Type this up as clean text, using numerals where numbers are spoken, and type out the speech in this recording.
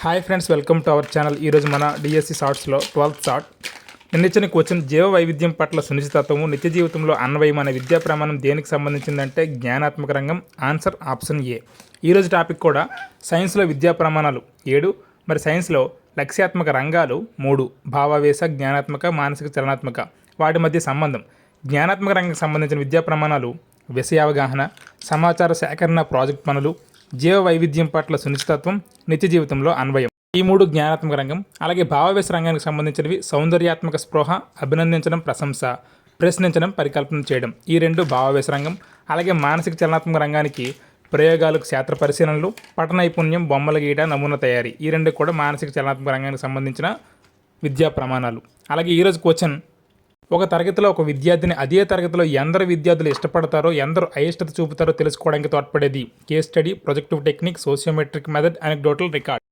Hi friends, welcome to our channel. ఈరోజు మన DSC షార్ట్స్లో 12th షార్ట్ నిన్నిచ్చిన క్వశ్చన్ జీవ వైవిధ్యం పట్ల సునిశ్చితత్వము నిత్య జీవితంలో అన్వయం అనే విద్యా ప్రమాణం దేనికి సంబంధించిందంటే జ్ఞానాత్మక రంగం. Answer option A. ఈరోజు టాపిక్ కూడా సైన్స్లో విద్యా ప్రమాణాలు 7, మరి సైన్స్లో లక్ష్యాత్మక రంగాలు 3: భావావేశ, జ్ఞానాత్మక, మానసిక, చలనాత్మక. వాటి మధ్య సంబంధం. జ్ఞానాత్మక రంగానికి సంబంధించిన విద్యా ప్రమాణాలు విషయావగాహన, సమాచార సేకరణ, ప్రాజెక్ట్ పనులు, జీవ వైవిధ్యం పట్ల సునిశ్చితత్వం, నిత్య జీవితంలో అన్వయం. ఈ 3 జ్ఞానాత్మక రంగం. అలాగే భావావేశ రంగానికి సంబంధించినవి సౌందర్యాత్మక స్పృహ, అభినందించడం, ప్రశంస, ప్రశ్నించడం, పరికల్పన చేయడం. ఈ 2 భావావేశ రంగం. అలాగే మానసిక చలనాత్మక రంగానికి ప్రయోగాలకు క్షేత్ర పరిశీలనలు, పఠన నైపుణ్యం, బొమ్మల గీయట, నమూనా తయారీ. ఈ 2 కూడా మానసిక చలనాత్మక రంగానికి సంబంధించిన విద్యా ప్రమాణాలు. అలాగే ఈరోజు క్వశ్చన్, ఒక తరగతిలో ఒక విద్యార్థిని అదే తరగతిలో ఎందరు విద్యార్థులు ఇష్టపడతారో, ఎందరు అయిష్టత చూపుతారో తెలుసుకోవడానికి తోడ్పడేది case study, projective technique, sociometric method, anecdotal record.